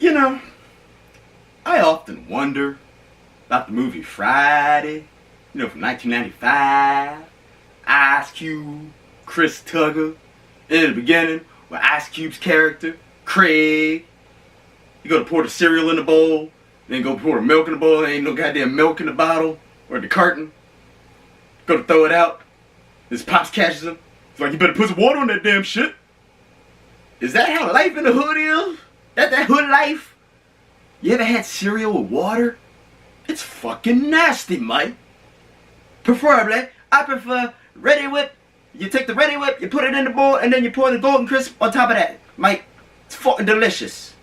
You know, I often wonder about the movie Friday, from 1995. Ice Cube, Chris Tucker. In the beginning, with Ice Cube's character, Craig. You go to pour the cereal in the bowl, then go pour the milk in the bowl, there ain't no goddamn milk in the bottle or the carton. Go to throw it out. This Pops catches him. It's like, you better put some water on that damn shit. Is that how life in the hood is? That hood life? You ever had cereal with water? It's fucking nasty, Mike. Preferably, I prefer Ready Whip. You take the Ready Whip, you put it in the bowl, and then you pour the Golden Crisp on top of that. Mike, it's fucking delicious.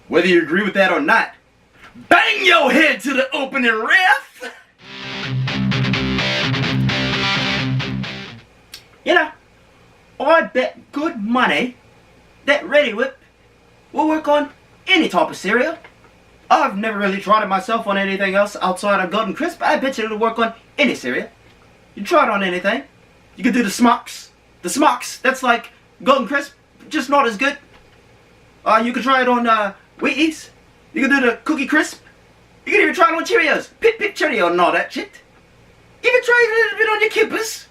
Whether you agree with that or not, bang your head to the opening ref. I bet good money that Ready Whip will work on any type of cereal. I've never really tried it myself on anything else outside of Golden Crisp. I bet you it'll work on any cereal. You try it on anything. You can do the Smocks. The Smocks, that's like Golden Crisp, just not as good. You can try it on Wheaties. You can do the Cookie Crisp. You can even try it on Cheerios. Pip Pip Cheerio and all that shit. Even try it a little bit on your Kippers.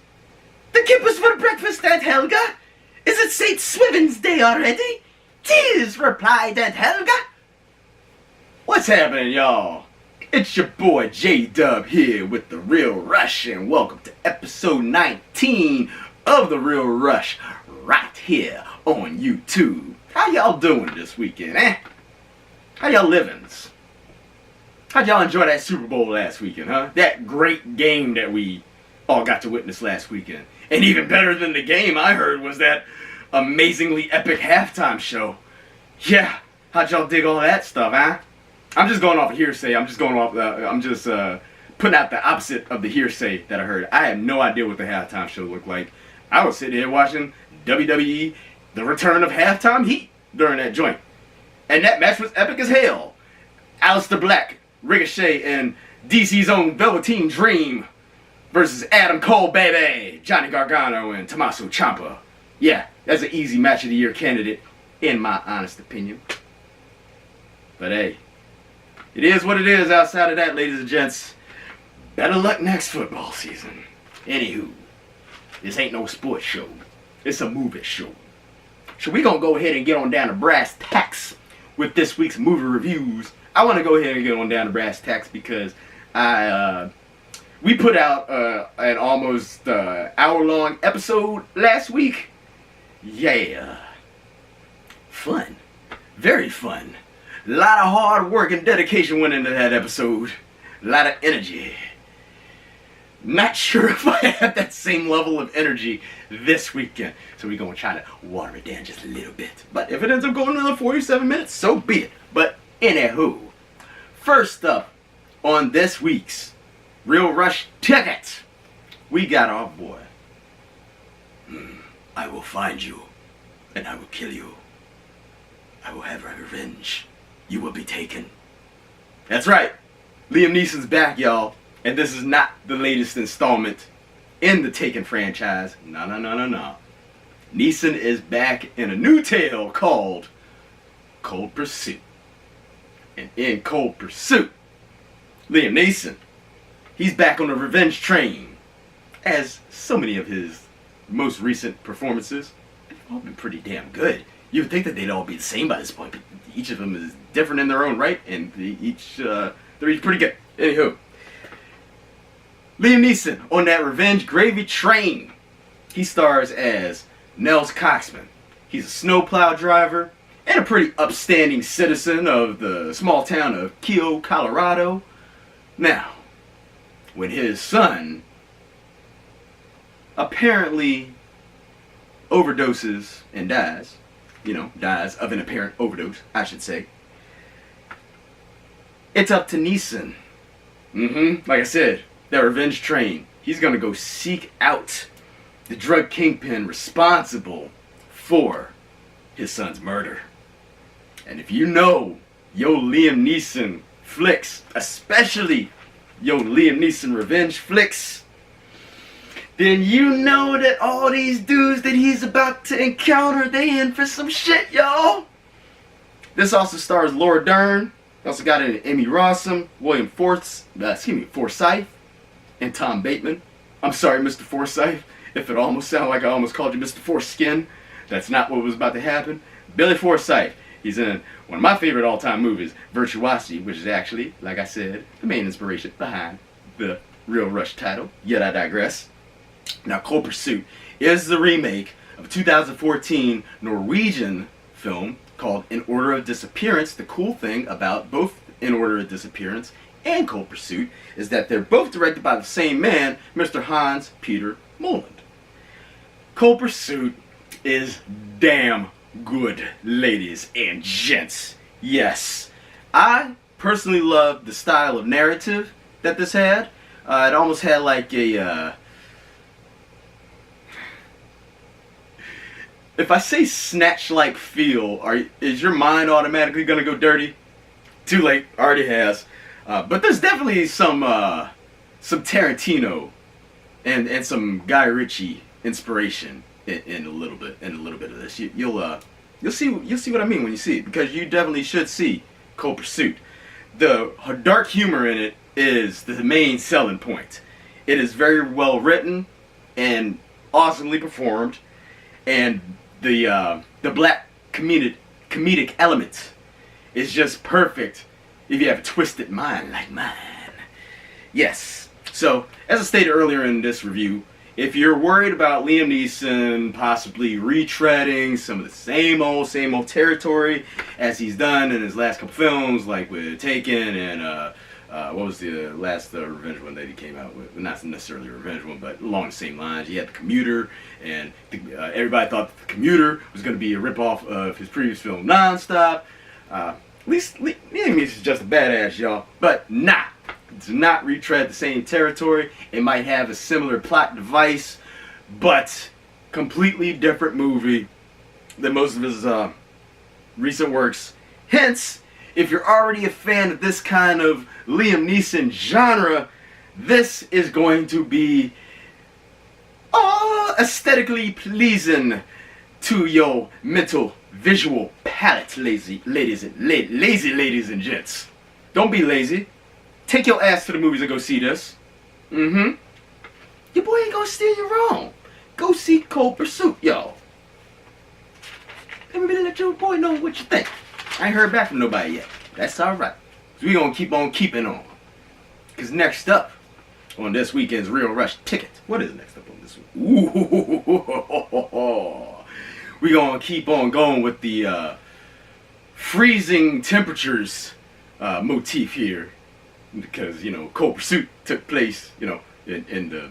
The Kippers for breakfast, Aunt Helga. Is it St. Swithin's Day already? "'Tis," replied Aunt Helga. What's happening, y'all? It's your boy J-Dub here with The Real Rush, and welcome to episode 19 of The Real Rush, right here on YouTube. How y'all doing this weekend, eh? How y'all livins'? How'd y'all enjoy that Super Bowl last weekend, huh? That great game that we all got to witness last weekend. And even better than the game, I heard, was that amazingly epic halftime show. Yeah, how'd y'all dig all that stuff, huh? I'm just going off of hearsay. I'm just putting out the opposite of the hearsay that I heard. I had no idea what the halftime show looked like. I was sitting here watching WWE, the return of halftime heat during that joint. And that match was epic as hell. Aleister Black, Ricochet, and DC's own Velveteen Dream versus Adam Cole, baby, Johnny Gargano, and Tommaso Ciampa. Yeah, that's an easy match of the year candidate, in my honest opinion. But hey, it is what it is outside of that, ladies and gents. Better luck next football season. Anywho, this ain't no sports show. It's a movie show. So we gonna go ahead and get on down to brass tacks with this week's movie reviews. I want to go ahead and get on down to brass tacks because we put out an almost hour-long episode last week. Yeah. Fun. Very fun. A lot of hard work and dedication went into that episode. A lot of energy. Not sure if I have that same level of energy this weekend. So we're going to try to water it down just a little bit. But if it ends up going another 47 minutes, so be it. But anywho, first up on this week's Real Rush Ticket, we got our boy. I will find you, and I will kill you. I will have revenge. You will be taken. That's right. Liam Neeson's back, y'all. And this is not the latest installment in the Taken franchise. No. Neeson is back in a new tale called Cold Pursuit. And in Cold Pursuit, Liam Neeson, he's back on the revenge train. As so many of his most recent performances have all been pretty damn good. You would think that they'd all be the same by this point, but each of them is different in their own right, and they're each pretty good. Anywho, Liam Neeson on that revenge gravy train. He stars as Nels Coxman. He's a snowplow driver and a pretty upstanding citizen of the small town of Keogh, Colorado. Now, when his son apparently overdoses and dies, dies of an apparent overdose, I should say, it's up to Neeson. Like I said, that revenge train. He's gonna go seek out the drug kingpin responsible for his son's murder. And if you know yo Liam Neeson flicks, especially yo Liam Neeson revenge flicks, then you know that all these dudes that he's about to encounter, they in for some shit, y'all. This also stars Laura Dern. Also got in Emmy Rossum, William Forsythe, and Tom Bateman. I'm sorry, Mr. Forsythe, if it almost sounded like I almost called you Mr. Foreskin. That's not what was about to happen. Billy Forsythe. He's in one of my favorite all-time movies, Virtuosity, which is actually, like I said, the main inspiration behind the Real Rush title. Yet I digress. Now, Cold Pursuit is the remake of a 2014 Norwegian film called In Order of Disappearance. The cool thing about both In Order of Disappearance and Cold Pursuit is that they're both directed by the same man, Mr. Hans Peter Moland. Cold Pursuit is damn good, ladies and gents. Yes, I personally love the style of narrative that this had. It almost had like a if I say Snatch-like feel, is your mind automatically gonna go dirty? Too late, already has. But there's definitely some Tarantino and some Guy Ritchie inspiration in a little bit of this. You'll see what I mean when you see it, because you definitely should see Cold Pursuit. The dark humor in it is the main selling point. It is very well written and awesomely performed, and the black comedic element is just perfect if you have a twisted mind like mine. Yes. So, as I stated earlier in this review, if you're worried about Liam Neeson possibly retreading some of the same old territory as he's done in his last couple films, like with Taken and what was the last revenge one that he came out with? Not necessarily a revenge one, but along the same lines. You had The Commuter, and everybody thought The Commuter was going to be a ripoff of his previous film, Nonstop. At least Liam Neeson's just a badass, y'all. But nah. Do not retread the same territory. It might have a similar plot device, but completely different movie than most of his recent works. Hence, if you're already a fan of this kind of Liam Neeson genre, this is going to be aesthetically pleasing to your mental visual palate, lazy ladies and gents. Don't be lazy. Take your ass to the movies and go see this. Your boy ain't gonna steer you wrong. Go see Cold Pursuit, y'all. Let me let your boy know what you think. I ain't heard back from nobody yet. That's alright. So we gonna keep on keeping on. Because next up on this weekend's Real Rush Ticket. What is next up on this week? We gonna keep on going with the freezing temperatures motif here. Because, Cold Pursuit took place, in the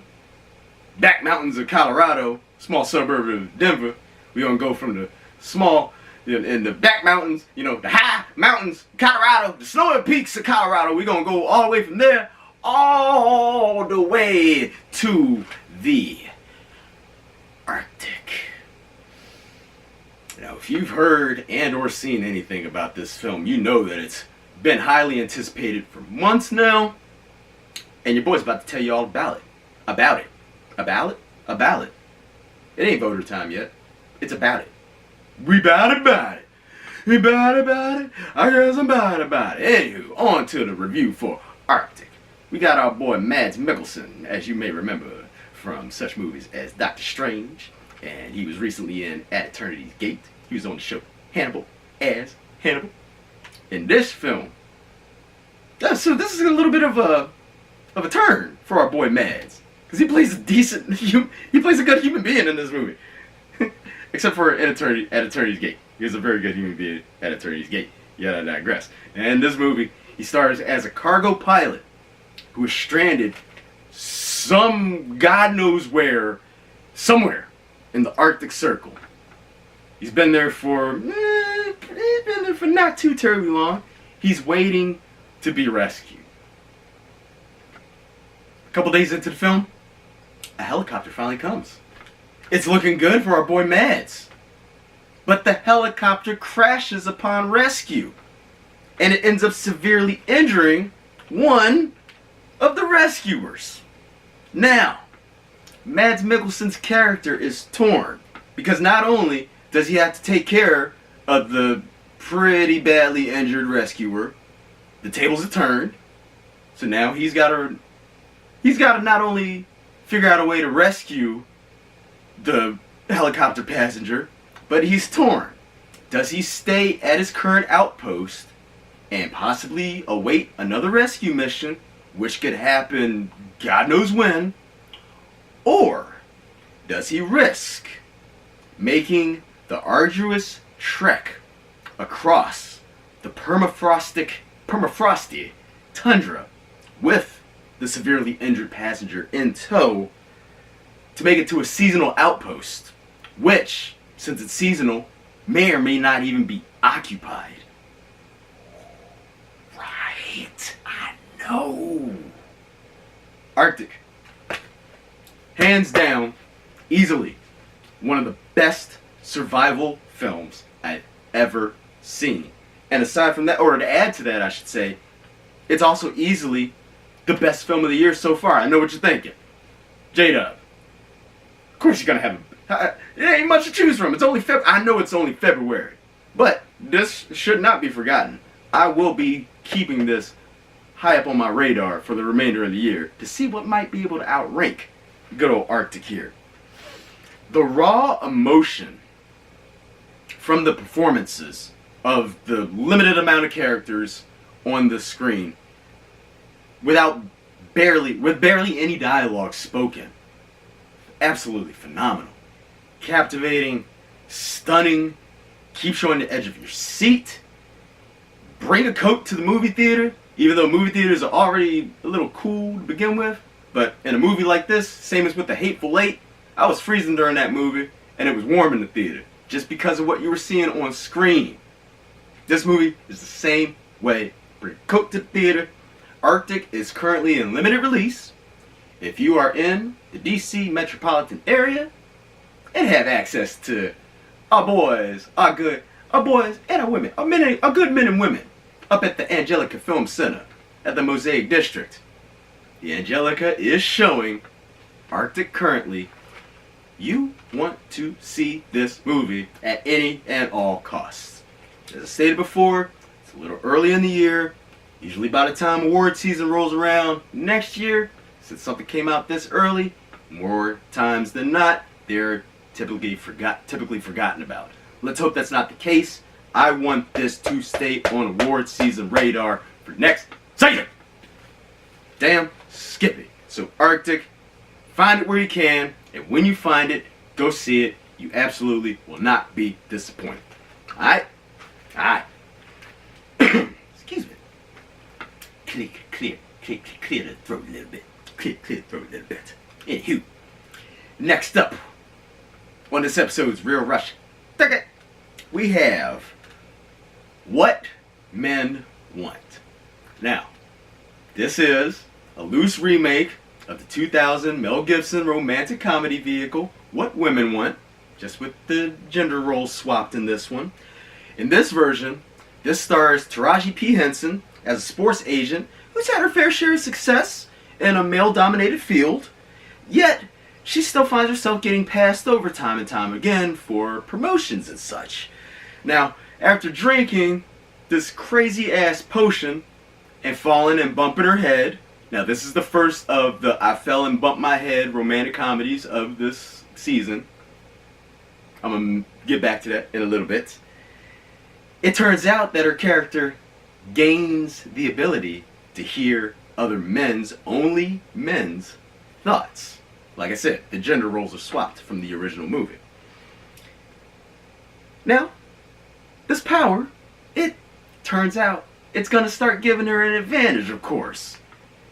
back mountains of Colorado, small suburb of Denver. We're going to go from the small, in the back mountains, the high mountains of Colorado, the snowy peaks of Colorado. We're going to go all the way from there, all the way to the Arctic. Now, if you've heard and or seen anything about this film, you know that it's been highly anticipated for months now, and your boy's about to tell you all about it. About it. It ain't voter time yet. It's about it. We about it. We about it. I guess I'm about it. Anywho, on to the review for Arctic. We got our boy Mads Mikkelsen, as you may remember from such movies as Doctor Strange, and he was recently in At Eternity's Gate. He was on the show Hannibal as Hannibal. In this film, so this is a little bit of a turn for our boy Mads, because he plays a good human being in this movie, except for At Eternity's Gate. He was a very good human being at Eternity's Gate. Yet I digress. And in this movie, he stars as a cargo pilot who is stranded some God knows where, somewhere in the Arctic Circle. He's been there for not too terribly long. He's waiting to be rescued. A couple days into the film, a helicopter finally comes. It's looking good for our boy Mads. But the helicopter crashes upon rescue, and it ends up severely injuring one of the rescuers. Now, Mads Mikkelsen's character is torn, because not only does he have to take care of the pretty badly injured rescuer. The tables have turned. So now he's got to not only figure out a way to rescue the helicopter passenger, but he's torn. Does he stay at his current outpost and possibly await another rescue mission, which could happen God knows when? Or does he risk making the arduous trek across the permafrosty tundra with the severely injured passenger in tow to make it to a seasonal outpost, which, since it's seasonal, may or may not even be occupied? Right, I know. Arctic. Hands down, easily, one of the best survival films I've ever seen. And aside from that, or to add to that, I should say, it's also easily the best film of the year so far. I know what you're thinking. J-Dub. Of course you're going to have it ain't much to choose from. It's only I know it's only February. But this should not be forgotten. I will be keeping this high up on my radar for the remainder of the year to see what might be able to outrank good old Arctic here. The raw emotion from the performances of the limited amount of characters on the screen with barely any dialogue spoken. Absolutely phenomenal. Captivating, stunning, keeps you on the edge of your seat. Bring a coat to the movie theater, even though movie theaters are already a little cool to begin with. But in a movie like this, same as with The Hateful Eight, I was freezing during that movie, and it was warm in the theater, just because of what you were seeing on screen. This movie is the same way. Bring a coat to the theater. Arctic is currently in limited release. If you are in the DC metropolitan area and have access to our boys and our women, our good men and women up at the Angelica Film Center at the Mosaic District. The Angelica is showing Arctic currently. You want to see this movie at any and all costs. As I stated before, it's a little early in the year. Usually by the time award season rolls around next year, since something came out this early, more times than not, they're typically forgotten about. Let's hope that's not the case. I want this to stay on award season radar for next season. Damn, skip it. So Arctic, find it where you can, and when you find it, go see it. You absolutely will not be disappointed. Alright? Alright. Excuse me. Clear the throat a little bit. Clear the throat a little bit. Anywho, next up on this episode's Real Rush, we have What Men Want. Now, this is a loose remake of the 2000 Mel Gibson romantic comedy vehicle, What Women Want, just with the gender roles swapped in this one. In this version, this stars Taraji P. Henson as a sports agent who's had her fair share of success in a male-dominated field, yet she still finds herself getting passed over time and time again for promotions and such. Now, after drinking this crazy-ass potion and falling and bumping her head, now this is the first of the I fell and bumped my head romantic comedies of this season. I'm going to get back to that in a little bit. It turns out that her character gains the ability to hear other men's thoughts. Like I said, the gender roles are swapped from the original movie. Now, this power, it turns out it's going to start giving her an advantage, of course,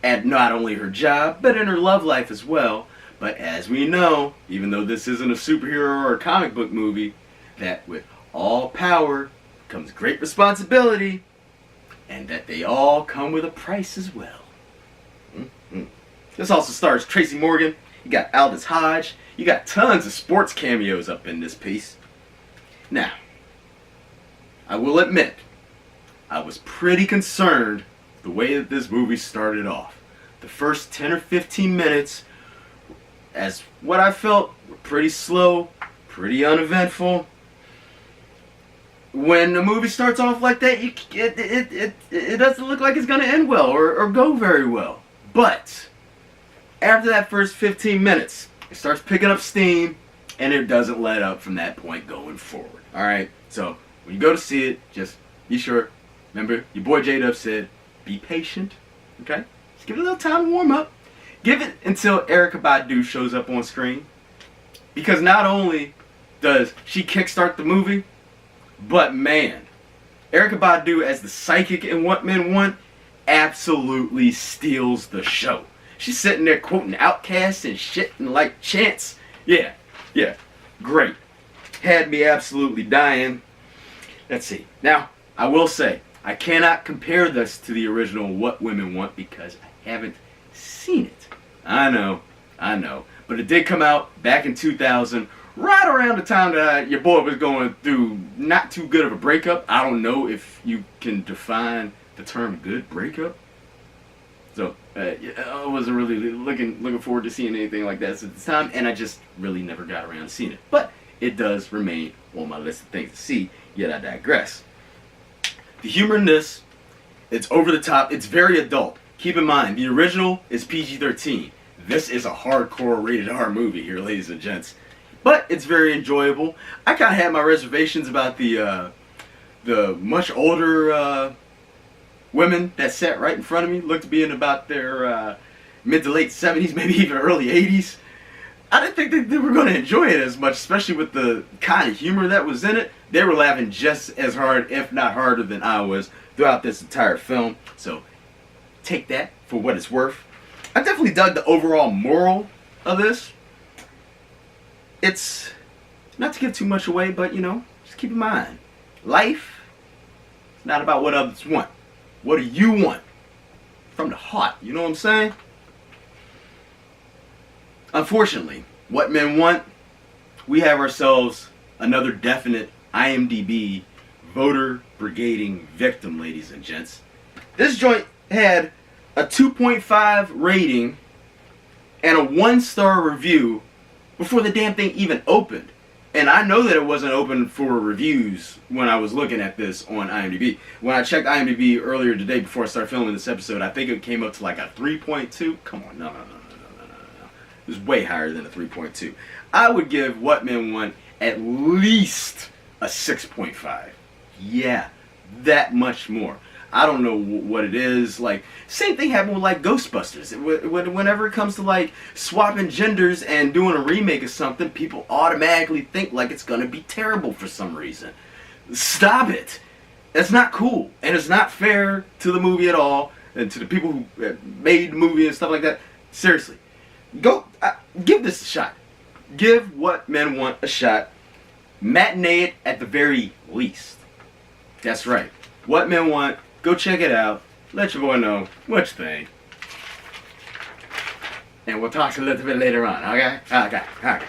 at not only her job, but in her love life as well. But as we know, even though this isn't a superhero or a comic book movie, that with all power comes great responsibility, and that they all come with a price as well. This also stars Tracy Morgan. You got Aldous Hodge. You got tons of sports cameos up in this piece. Now, I will admit, I was pretty concerned the way that this movie started off. The first 10 or 15 minutes, as what I felt were pretty slow, pretty uneventful. when the movie starts off like that, it doesn't look like it's going to end well or go very well. But after that first 15 minutes, it starts picking up steam, and it doesn't let up from that point going forward. Alright, so when you go to see it, just be sure, remember, your boy J-Dub said, be patient, okay? Just give it a little time to warm up. Give it until Erykah Badu shows up on screen. Because not only does she kickstart the movie, but man, Erykah Badu as the psychic in What Men Want absolutely steals the show. She's sitting there quoting Outkast and shit and like chants. Yeah, great. Had me absolutely dying. Let's see. Now, I will say, I cannot compare this to the original What Women Want because I haven't seen it. I know. But it did come out back in 2000, right around the time that your boy was going through not too good of a breakup. I don't know if you can define the term good breakup. So, I wasn't really looking forward to seeing anything like that at the time, and I just really never got around to seeing it. But it does remain on my list of things to see, yet I digress. The humor in this, it's over the top, it's very adult. Keep in mind, the original is PG-13. This is a hardcore rated R movie here, ladies and gents. But it's very enjoyable. I kind of had my reservations about the much older women that sat right in front of me. Looked to be in about their mid to late 70s, maybe even early 80s. I didn't think that they were going to enjoy it as much, especially with the kind of humor that was in it. They were laughing just as hard, if not harder, than I was throughout this entire film. So take that for what it's worth. I definitely dug the overall moral of this. It's not to give too much away, but just keep in mind, life is not about what others want. What do you want? From the heart, you know what I'm saying? Unfortunately, What Men Want, we have ourselves another definite IMDb voter brigading victim, ladies and gents. This joint had a 2.5 rating and a 1-star review before the damn thing even opened. And I know that it wasn't open for reviews when I was looking at this on IMDb. When I checked IMDb earlier today before I started filming this episode, I think it came up to like a 3.2. Come on, no. It was way higher than a 3.2. I would give What Men Want at least a 6.5. Yeah, that much more. I don't know what it is. Like, same thing happened with like Ghostbusters. Whenever it comes to like swapping genders and doing a remake of something, people automatically think like it's gonna be terrible for some reason. Stop it. That's not cool, and it's not fair to the movie at all, and to the people who made the movie and stuff like that. Seriously, go give this a shot. Give What Men Want a shot. Matinee it at the very least. That's right. What Men Want. Go check it out. Let your boy know what you think. And we'll talk a little bit later on, okay? Okay.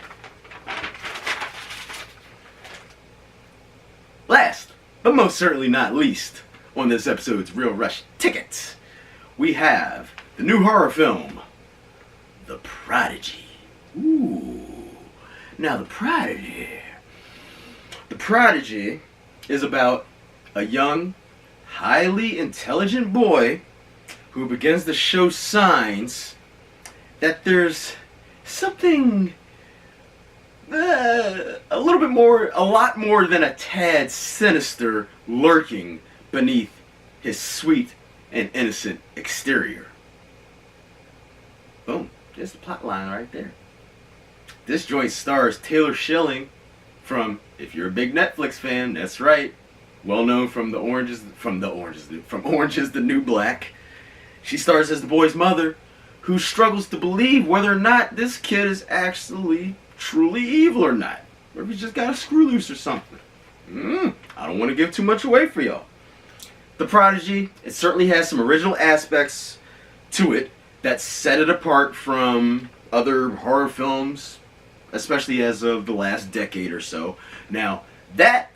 Last, but most certainly not least, on this episode's Real Rush Tickets, we have the new horror film, The Prodigy. Ooh. Now, The Prodigy is about a young, highly intelligent boy who begins to show signs that there's something a lot more than a tad sinister lurking beneath his sweet and innocent exterior. Boom, there's the plot line right there. This joint stars Taylor Schilling from, if you're a big Netflix fan, that's right, well known from Orange is the New Black. She stars as the boy's mother, who struggles to believe whether or not this kid is actually truly evil or not, or if he's just got a screw loose or something. I don't want to give too much away for y'all. The Prodigy, it certainly has some original aspects to it that set it apart from other horror films, especially as of the last decade or so. Now, that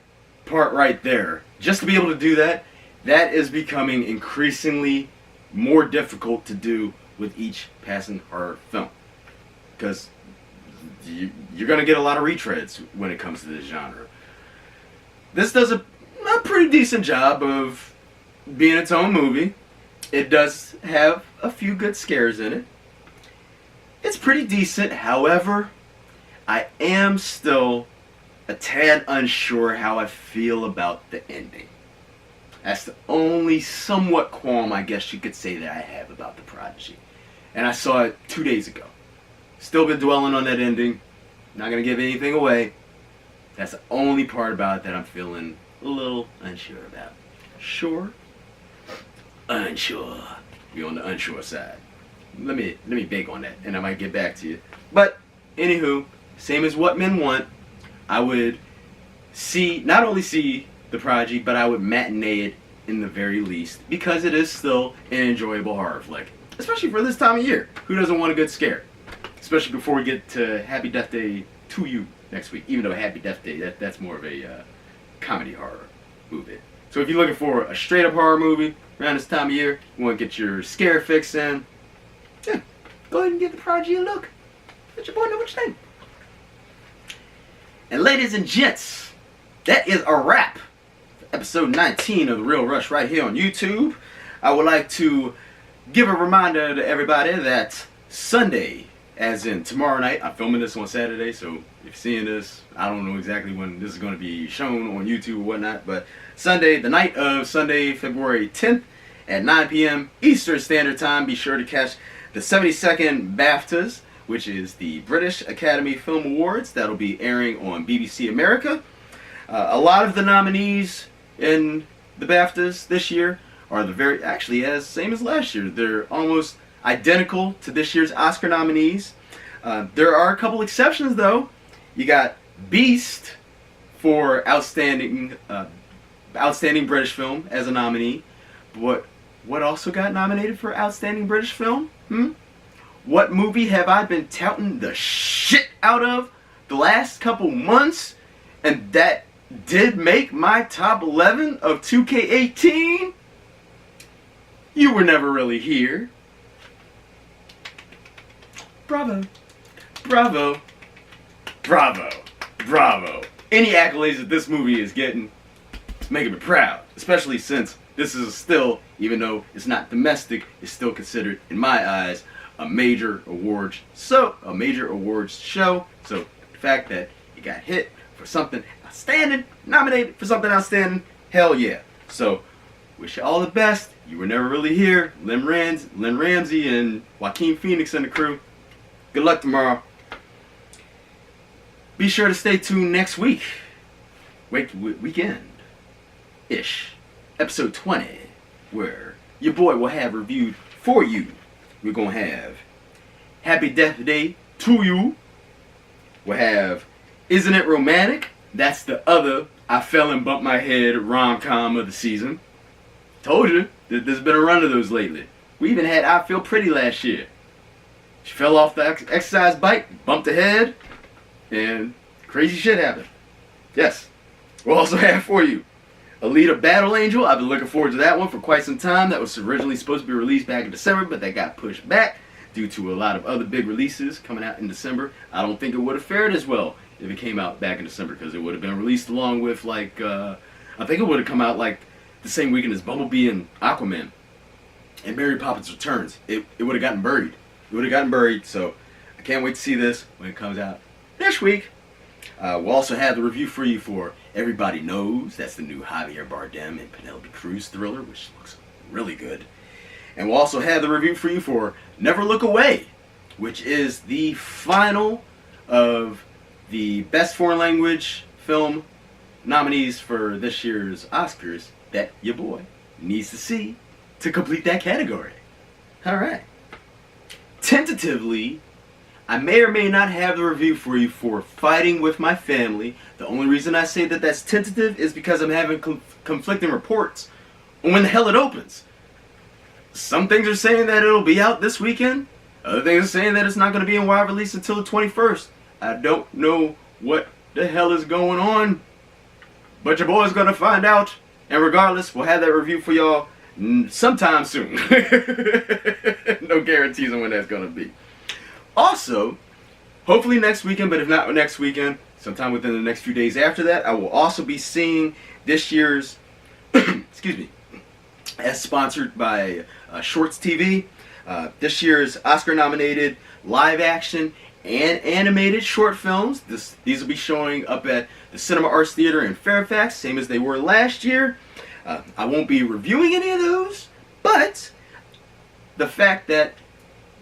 part right there, just to be able to do that, that is becoming increasingly more difficult to do with each passing horror film, because you're going to get a lot of retreads when it comes to this genre. This does a pretty decent job of being its own movie. It does have a few good scares in it. It's pretty decent. However, I am still a tad unsure how I feel about the ending. That's the only somewhat qualm, I guess you could say, that I have about The Prodigy. And I saw it 2 days ago. Still been dwelling on that ending. Not going to give anything away. That's the only part about it that I'm feeling a little unsure about. Sure? Unsure. Be on the unsure side. Let me bake on that, and I might get back to you. But, anywho, same as What Men Want, I would not only see The Prodigy, but I would matinee it in the very least, because it is still an enjoyable horror flick. Especially for this time of year. Who doesn't want a good scare? Especially before we get to Happy Death Day to You next week. Even though Happy Death Day, that's more of a comedy horror movie. So if you're looking for a straight up horror movie around this time of year, you want to get your scare fix in, yeah, go ahead and give The Prodigy a look. Let your boy know what you think. And ladies and gents, that is a wrap for episode 19 of The Real Rush right here on YouTube. I would like to give a reminder to everybody that Sunday, as in tomorrow night, I'm filming this on Saturday, so if you're seeing this, I don't know exactly when this is going to be shown on YouTube or whatnot, but Sunday, the night of Sunday, February 10th at 9 p.m. Eastern Standard Time, be sure to catch the 72nd BAFTAs, which is the British Academy Film Awards. That'll be airing on BBC America. A lot of the nominees in the BAFTAs this year are same as last year. They're almost identical to this year's Oscar nominees. There are a couple exceptions though. You got Beast for outstanding British film as a nominee. But what also got nominated for outstanding British film? What movie have I been touting the shit out of the last couple months, and that did make my top 11 of 2K18? You Were Never Really Here. Bravo. Bravo. Bravo. Bravo. Any accolades that this movie is getting, it's making me proud. Especially since this is still, even though it's not domestic, it's still considered, in my eyes, a major awards show. So the fact that you got hit for something outstanding, nominated for something outstanding, hell yeah. So wish you all the best. You Were Never Really Here. Lynn Ramsey and Joaquin Phoenix and the crew. Good luck tomorrow. Be sure to stay tuned next week. Weekend-ish. Episode 20, where your boy will have reviewed for you. We're going to have Happy Death Day to You. We'll have Isn't It Romantic? That's the other I Fell and Bumped My Head rom-com of the season. Told you, there's been a run of those lately. We even had I Feel Pretty last year. She fell off the exercise bike, bumped her head, and crazy shit happened. Yes. We'll also have for you Alita Battle Angel. I've been looking forward to that one for quite some time. That was originally supposed to be released back in December, but that got pushed back due to a lot of other big releases coming out in December. I don't think it would have fared as well if it came out back in December, because it would have been released along with, I think it would have come out like the same weekend as Bumblebee and Aquaman and Mary Poppins Returns. It would have gotten buried. It would have gotten buried, so I can't wait to see this when it comes out next week. We'll also have the review for you for Everybody Knows. That's the new Javier Bardem and Penelope Cruz thriller, which looks really good. And we'll also have the review for you for Never Look Away, which is the final of the Best Foreign Language Film nominees for this year's Oscars that your boy needs to see to complete that category. Alright. Tentatively, I may or may not have the review for you for Fighting With My Family. The only reason I say that that's tentative is because I'm having conflicting reports on when the hell it opens. Some things are saying that it'll be out this weekend. Other things are saying that it's not going to be in wide release until the 21st. I don't know what the hell is going on, but your boy's going to find out. And regardless, we'll have that review for y'all sometime soon. No guarantees on when that's going to be. Also, hopefully next weekend, but if not next weekend, sometime within the next few days after that, I will also be seeing this year's excuse me, as sponsored by Shorts TV. This year's Oscar-nominated live action and animated short films. These will be showing up at the Cinema Arts Theater in Fairfax, same as they were last year. I won't be reviewing any of those, but the fact that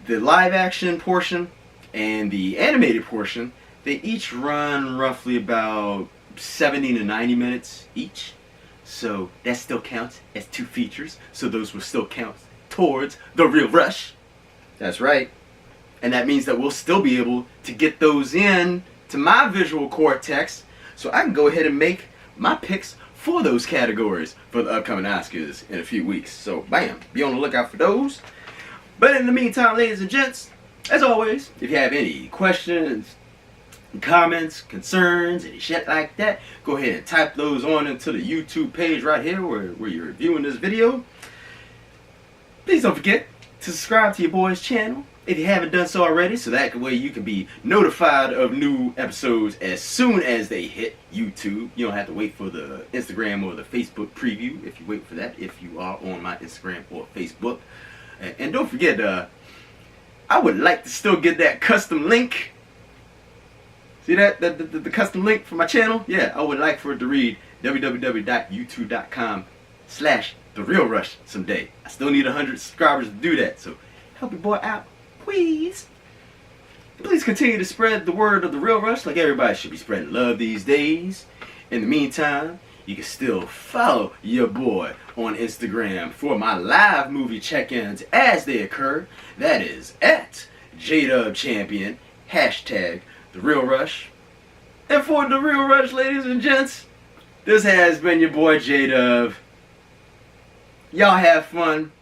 the live action portion and the animated portion, they each run roughly about 70 to 90 minutes each. So that still counts as 2 features. So those will still count towards The Real Rush. That's right. And that means that we'll still be able to get those in to my visual cortex, so I can go ahead and make my picks for those categories for the upcoming Oscars in a few weeks. So bam, be on the lookout for those. But in the meantime, ladies and gents, as always, if you have any questions, comments, concerns, any shit like that, go ahead and type those on into the YouTube page right here where you're viewing this video. Please don't forget to subscribe to your boy's channel if you haven't done so already, so that way you can be notified of new episodes as soon as they hit YouTube. You don't have to wait for the Instagram or the Facebook preview if you wait for that, if you are on my Instagram or Facebook. And don't forget, I would like to still get that custom link. See that? The custom link for my channel? Yeah, I would like for it to read www.youtube.com/TheRealRush someday. I still need 100 subscribers to do that, so help your boy out, please. Please continue to spread the word of The Real Rush, like everybody should be spreading love these days. In the meantime, you can still follow your boy on Instagram for my live movie check-ins as they occur. That is at JDubChampion, #The Real Rush. And for The Real Rush, ladies and gents, this has been your boy J-Dub. Y'all have fun.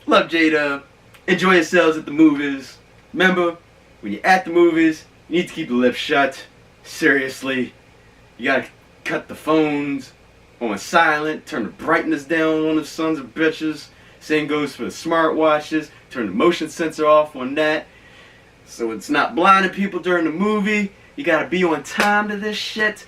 Love J-Dub. Enjoy yourselves at the movies. Remember, when you're at the movies, you need to keep your lips shut. Seriously. You gotta cut the phones on silent. Turn the brightness down on the sons of bitches. Same goes for the smartwatches. Turn the motion sensor off on that, so it's not blinding people during the movie. You gotta be on time to this shit.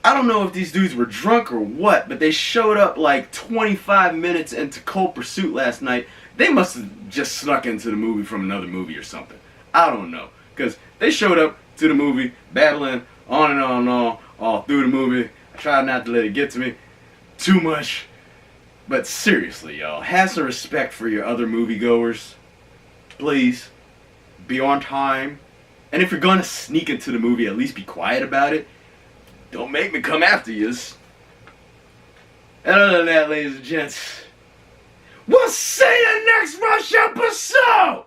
I don't know if these dudes were drunk or what, but they showed up like 25 minutes into Cold Pursuit last night. They must have just snuck into the movie from another movie or something. I don't know. Because they showed up to the movie, babbling on and on and on, all through the movie. I tried not to let it get to me too much. But seriously, y'all, have some respect for your other moviegoers. Please. Be on time. And if you're gonna sneak into the movie, at least be quiet about it. Don't make me come after yous. And other than that, ladies and gents, we'll see you next Rush episode!